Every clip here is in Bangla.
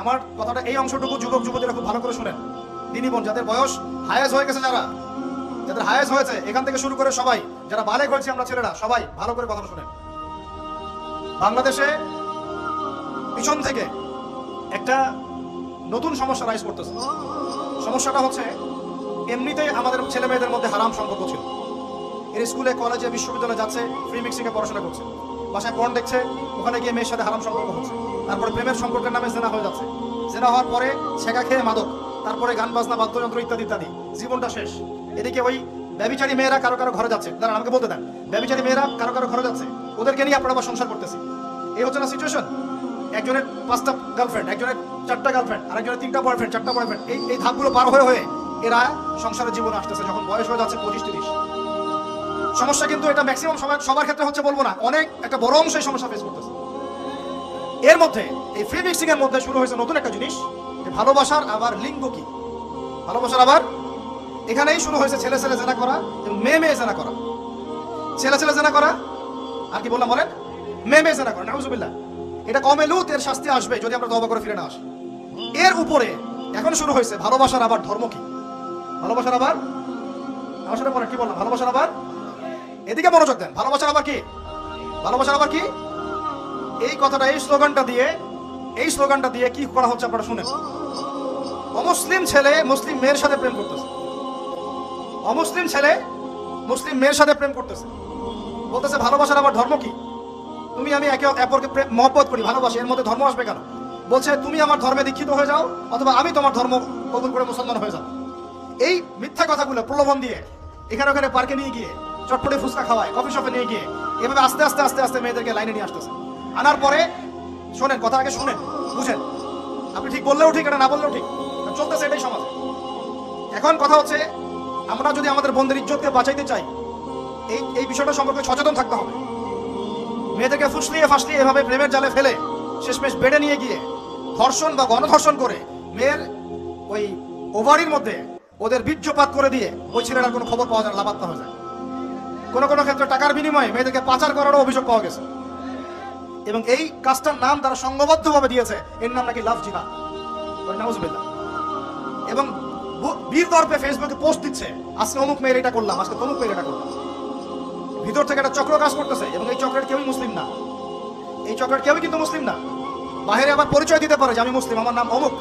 আমার কথাটা এই অংশটুকু যুবক যুবতীরা খুব ভালো করে শুনেন। দিনী বোন যাদের বয়স হায়েজ হয়ে গেছে, যাদের হায়েজ হয়েছে, এখান থেকে শুরু করে সবাই যারা বালেগ হয়েছে আমরা ছেলেরা সবাই ভালো করে কথাটা শুনেন। বাংলাদেশে পিছন থেকে একটা নতুন সমস্যা রাইজ করতেছে। সমস্যাটা হচ্ছে এমনিতেই আমাদের ছেলে মেয়েদের মধ্যে হারাম সম্পর্ক ছিল। এর স্কুলে কলেজে বিশ্ববিদ্যালয়ে যাচ্ছে, ফ্রি মিক্সিং এ পড়াশোনা করছে, বাসায় পর্ন দেখছে, ওখানে গিয়ে মেয়ের সাথে হারাম সম্পর্ক হচ্ছে, তারপরে প্রেমের সম্পর্কের নামে জেনা হয়ে যাচ্ছে, জেনা হওয়ার পরে ছেঁকা খেয়ে মাদক, তারপরে গান বাজনা বাদ্যযন্ত্র ইত্যাদি ইত্যাদি, জীবনটা শেষ। এদিকে ওই ব্যভিচারী মেয়েরা কারো কারো ঘরে যাচ্ছে, দাঁড়ান আমাকে বলতে দেন, ব্যভিচারী মেয়েরা কারো কারো ঘরে যাচ্ছে, ওদেরকে নিয়ে আপনারা আবার সংসার করতেছি। এই হচ্ছে না সিচুয়েশন? একজনের 5টা গার্লফ্রেন্ড, একজনের 4টা গার্লফ্রেন্ড, আরেকজনের 3টা বয়ফ্রেন্ড, 4টা বয়ফ্রেন্ড, এই ধাপগুলো পার হয়ে হয়ে এরা সংসারের জীবনে আসতেছে যখন বয়স হয়ে যাচ্ছে 25-30। সমস্যা কিন্তু এটা ম্যাক্সিমাম সময় সবার ক্ষেত্রে হচ্ছে বলবো না, অনেক একটা বড় অংশ এই সমস্যা ফেস করতেছে। এর মধ্যে এই ফ্রি মিক্সিং এর মধ্যে শুরু হয়েছে নতুন একটা জিনিস, ভালোবাসার আবার লিঙ্গ কি, ভালোবাসার আবার এখানেই শুরু হয়েছে ছেলে ছেলে জেনা করা এবং মেয়ে মেয়ে জেনা করা, ছেলে ছেলে জেনা করা আর কি বললাম বলেন, মেয়ে মেয়ে জেনা করা। নাউজুবিল্লাহ। এটা কমে লুত, এর শাস্তি আসবে যদি আমরা তওবা করে ফিরে না আসি। এর উপরে এখন শুরু হয়েছে ভালোবাসার আবার ধর্ম কি, ভালোবাসার আবার, আমার সাথে পরে কি বললাম, ভালোবাসার আবার, এদিকে মনোযোগ দেন, ভালোবাসার আবার কি, ভালোবাসার আবার কি, এই কথাটা এই স্লোগানটা দিয়ে কি করা হচ্ছে আপনারা শুনেন। অমুসলিম ছেলে মুসলিম মেয়ের সাথে প্রেম করতেছে, অমুসলিম ছেলে মুসলিম মেয়ের সাথে প্রেম করতেছে, বলতেছে ভালোবাসার আবার ধর্ম কি, তুমি আমি একে অপরকে মহব্বত করি, ভালোবাসি, এর মধ্যে ধর্ম আসবে কেন? বলছে তুমি আমার ধর্মে দীক্ষিত হয়ে যাও অথবা আমি তোমার ধর্ম কবুল করে মুসলমান হয়ে যাব। এই মিথ্যা কথাগুলো প্রলোভন দিয়ে এখানে ওখানে পার্কে নিয়ে গিয়ে চটপটে ফুচকা খাওয়ায়, কফি শপে নিয়ে গিয়ে এভাবে আস্তে আস্তে আস্তে আস্তে মেয়েদেরকে লাইনে নিয়ে আসতেছে। আনার পরে শোনেন, কথা আগে শুনেন, বুঝেন, আপনি ঠিক বললেও ঠিক, এটা না বললেও ঠিক, চলতেছে এটাই সমাজে। এখন কথা হচ্ছে আমরা যদি আমাদের বোনদের ইজ্জতকে বাঁচাইতে চাই, এই বিষয়টা সম্পর্কে সচেতন থাকতে হবে। মেয়েদেরকে ফুসলিয়ে ফাসলিয়ে এভাবে প্রেমের জালে ফেলে শেষমেশ বেড়ে নিয়ে গিয়ে ধর্ষণ বা গণধর্ষণ করে মেয়ের ওই ওভারির মধ্যে ওদের বীর্যপাত করে দিয়ে ওই ছেলেটার কোনো খবর পাওয়া যায় না, লাপাত্তা হয়ে যায়। কোনো কোনো ক্ষেত্রে টাকার বিনিময়ে মেয়েদেরকে পাচার করারও অভিযোগ পাওয়া গেছে। এবং এই কাজটার নাম তারা সংঘবদ্ধভাবে দিয়েছে, এর নাম নাকি লাভ জিহাদ। নাউজুবিল্লাহ। এবং বীর দর্পে ফেসবুকে পোস্ট দিচ্ছে, আজকে অমুক মেয়ের এটা করলাম, আজকে তমুক মেয়ের এটা করলাম। ভিতর থেকে একটা চক্র কাজ করতেছে এবং এই চক্রের কেউই মুসলিম না, এই চক্রের কেউই কিন্তু মুসলিম না। বাইরে আবার পরিচয় দিতে পারে যে আমি মুসলিম, আমার নাম অমুক,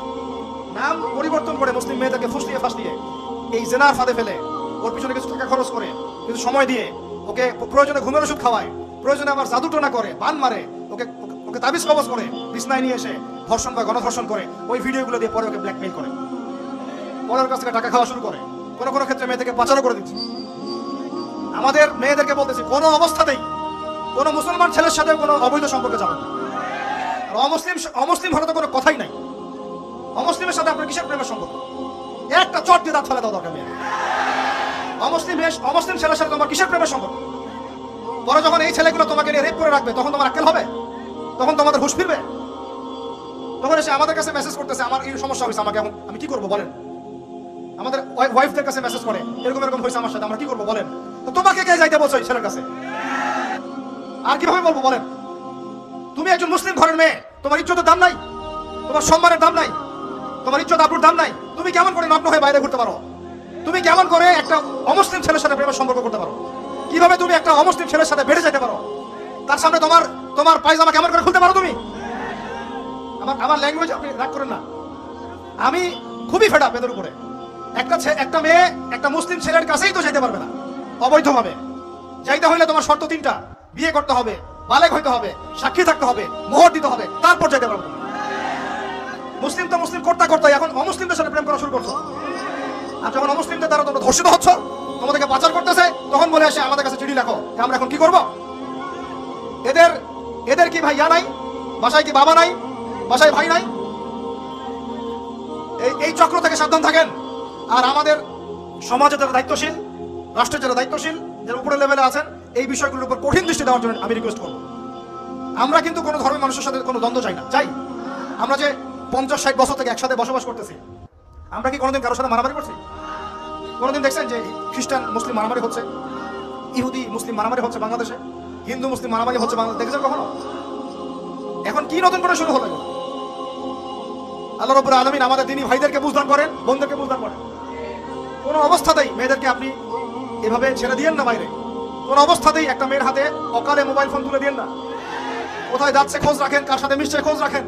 নাম পরিবর্তন করে মুসলিম মেয়েদেরকে ফুসলিয়ে ফাসলিয়ে এই জেনার ফাঁদে ফেলে ওর পিছনে কিছু টাকা খরচ করে, কিছু সময় দিয়ে ওকে প্রয়োজনে ঘুমের ওষুধ খাওয়ায়, প্রয়োজনে আবার জাদুটোনা করে, বান মারে, ওকে তাবিজ কবজ করে বিছনায় নিয়ে এসে ধর্ষণ বা গণধর্ষণ করে, ওই ভিডিওগুলো দিয়ে পরে ওকে ব্ল্যাকমেইল করে, পরের কাছ থেকে টাকা খাওয়া শুরু করে, কোনো কোনো ক্ষেত্রে মেয়েদেরকে পাচারও করে দিচ্ছে। আমাদের মেয়েদেরকে বলতেছি কোনো অবস্থাতেই কোনো মুসলমান ছেলের সাথে কোনো অবৈধ সম্পর্কে যাবেন না। আর অমুসলিম হলে তো কোনো কথাই নাই। অমুসলিমের সাথে আপনার কিসের প্রেমের সম্পর্ক? একটা চট দিয়ে দাঁত ফেলে দাও দরকার মেয়ে। অমুসলিম ছেলের সাথে তোমার কিসের প্রেমের সম্পর্ক? পরে যখন এই ছেলেগুলো তোমাকে নিয়ে রেপ করে রাখবে তখন তোমার আক্কেল হবে? তখন তোমাদের হুঁশ ফিরবে? তখন এসে আমাদের কাছে মেসেজ করতেছে আমার এই সমস্যা হয়েছে, আমাকে এখন আমি কি করবো বলেন? আমাদের ওয়াইফদের কাছে মেসেজ করে এরকম এরকম হয়েছে আমার সাথে, আমরা কি করবো বলেন? তো তোমাকে কে যাইতে বলছো এই ছেলের কাছে? আর কিভাবে বলবো বলেন? তুমি একজন মুসলিম ঘরের মেয়ে, তোমার ইজ্জতের দাম নাই, তোমার সম্মানের দাম নাই, তোমার ইজ্জত আবরুর দাম নাই। তুমি কেমন করে নগ্ন হয়ে বাইরে ঘুরতে পারো? তুমি কেমন করে একটা অমুসলিম ছেলের সাথে প্রেমের সম্পর্ক করতে পারো? কিভাবে তুমি একটা অমুসলিম ছেলের সাথে বেড়ে যেতে পারো? তার সামনে তোমার পায়জামা কেমন করে খুলতে পারো তুমি? আমার ল্যাঙ্গুয়েজ আপনি রাগ করেন না, আমি খুবই ফেড আপ এদের উপরে। একটা মেয়ে একটা মুসলিম ছেলের কাছেই তো যেতে পারবে না অবৈধভাবে। যাইতে হইলে তোমার শর্ত 3টা, বিয়ে করতে হবে, বালেগ হইতে হবে, সাক্ষী থাকতে হবে, মোহর দিতে হবে, তারপর যেতে পারবে। মুসলিম তো মুসলিম করতে করতে এখন অমুসলিমদের সাথে প্রেম করা শুরু করছো। আর যখন অমুসলিমদের দ্বারা তোমরা ধর্ষিত হচ্ছ, তোমাদেরকে পাচার করতেছে, তখন বলে আসে আমাদের কাছে চিঠি লেখো, আমরা এখন কি করব? এদের কি ভাইয়া নাই? বাসায় কি বাবা নাই? বাসায় ভাই নাই? এই চক্র থেকে সাবধান থাকেন। আর আমাদের সমাজে যারা দায়িত্বশীল, রাষ্ট্রের যারা দায়িত্বশীল, যারা উপরের লেভেলে আছেন, এই বিষয়গুলোর উপর কঠিন দৃষ্টি দেওয়ার জন্য আমি রিকোয়েস্ট করব। আমরা কিন্তু কোনো ধর্মের মানুষের সাথে কোনো দ্বন্দ্ব চাই না। চাই আমরা যে 50-60 বছর থেকে একসাথে বসবাস করতেছি, আমরা কি কোনোদিন কারোর সাথে মারামারি করছি? কোনোদিন দেখছেন যে খ্রিস্টান মুসলিম মারামারি হচ্ছে, ইহুদি মুসলিম মারামারি হচ্ছে বাংলাদেশে, হিন্দু মুসলিম মারামারি হচ্ছে বাংলাদেশে? দেখেছেন কখনো? এখন কি নতুন করে শুরু হলো? আল্লাহ রাব্বুল আলামিন আমাদের দিনী ভাইদেরকে বুঝদান করেন, বোনদেরকে বুঝদান করেন। কোনো অবস্থাতেই মেয়েদেরকে আপনি এভাবে ছেড়ে দিয়েন না বাইরে। কোনো অবস্থাতেই একটা মেয়ের হাতে অকালে মোবাইল ফোন তুলে দিয়েন না। কোথায় যাচ্ছে খোঁজ রাখেন, কার সাথে মিশছে খোঁজ রাখেন।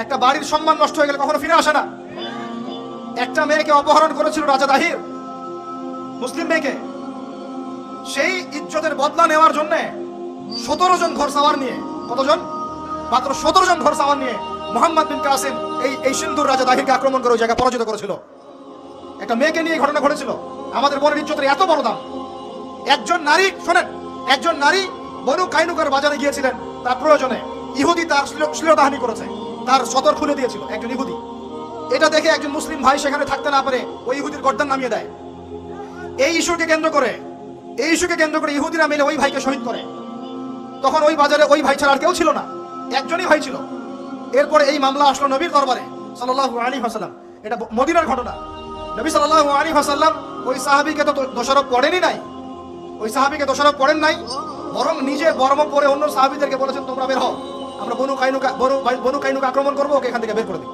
একটা বাড়ির সম্মান নষ্ট হয়ে গেলে কখনো ফিরে আসে না। একটা মেয়েকে অপহরণ করেছিল রাজা দাহির, মুসলিম মেয়েকে। সেই ইজ্জতের বদলা নেওয়ার জন্য 17 জন ঘর সাওয়ার নিয়ে, কতজন? মাত্র 17 জন ঘর সাওয়ার নিয়ে মোহাম্মদ বিন কাসিম এই সিন্ধুর রাজা দাহিরকে আক্রমণ করে ওই জায়গা পরাজিত করেছিল। একটা মেয়েকে নিয়ে ঘটনা ঘটেছিল। আমাদের বোনের ইজ্জতের এত বড় দাম। একজন নারী, শোনেন, একজন নারী বনু কাইনুকার বাজারে গিয়েছিলেন তার প্রয়োজনে। ইহুদি তার শ্লীলতাহানি করেছে, তার সতর খুলে দিয়েছিল একজন ইহুদি। এটা দেখে একজন মুসলিম ভাই সেখানে থাকতে না পারে ওই ইহুদির গর্দান নামিয়ে দেয়। এই ইস্যুকে কেন্দ্র করে ইহুদিরা মিলে ওই ভাইকে শহীদ করে। তখন ওই বাজারে ওই ভাই ছাড়া আর কেউ ছিল না, একজনই ভাই ছিল। এরপরে এই মামলা আসলো নবীর দরবারে সাল্লাল্লাহু আলাইহি ওয়াসাল্লাম। এটা মদিনার ঘটনা। নবী সাল্লাল্লাহু আলাইহি ওয়াসাল্লাম ওই সাহাবীকে তো দোষারোপ করেনই নাই, ওই সাহাবীকে দোষারোপ করেন নাই, বরং নিজে বর্ম পরে অন্য সাহাবীদেরকে বলেছেন তোমরা বের হও, আমরা বনু কাইনুকা আক্রমণ করবো, ওকে এখান থেকে বের করে দেব।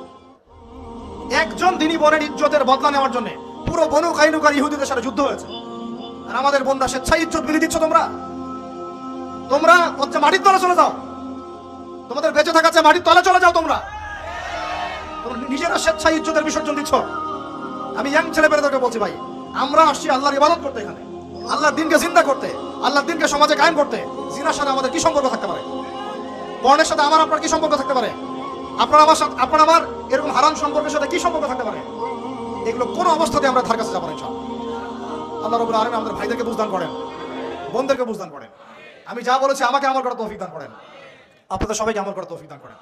একজন দিনী বোনের ইজ্জতের বদলা নেওয়ার জন্য পুরো বনু কাইনুকার ইহুদিদের সাথে যুদ্ধ হয়েছে। আর আমাদের বোনরা স্বেচ্ছায় ইজ্জত বিলি দিচ্ছ। তোমরা হচ্ছে মাটির তলে চলে যাও, তোমাদের বেঁচে থাকা চেয়ে মাটির তলে চলে যাও। তোমরা নিজেরা স্বেচ্ছায় ইজ্জতের বিসর্জন দিচ্ছ। আমি ইয়াং ছেলেপেলেদেরকে বলছি, ভাই আমরা আসছি আল্লাহর ইবাদত করতে, এখানে আল্লাহর দিনকে জিন্দা করতে, আল্লাহর দিনকে সমাজে কায়েম করতে। জিনার সাথে আমাদের কি সম্পর্ক থাকতে পারে? পর্নের সাথে আমার আপনার কি সম্পর্ক থাকতে পারে? আপনার আমার এরকম হারাম সম্পর্কের সাথে কি সম্পর্ক থাকতে পারে? এগুলো কোনো অবস্থাতে আমরা ধার কাছে যাবো না ইনশাআল্লাহ। আল্লাহ রাব্বুল আলামিন আমাদের ভাইদেরকে বুঝদান করেন, বোনদেরকে বুঝদান করেন। আমি যা বলেছি আমাকে আমল করার তৌফিক দান করেন, আপনাদের সবাইকে আমল করার তৌফিক দান করেন।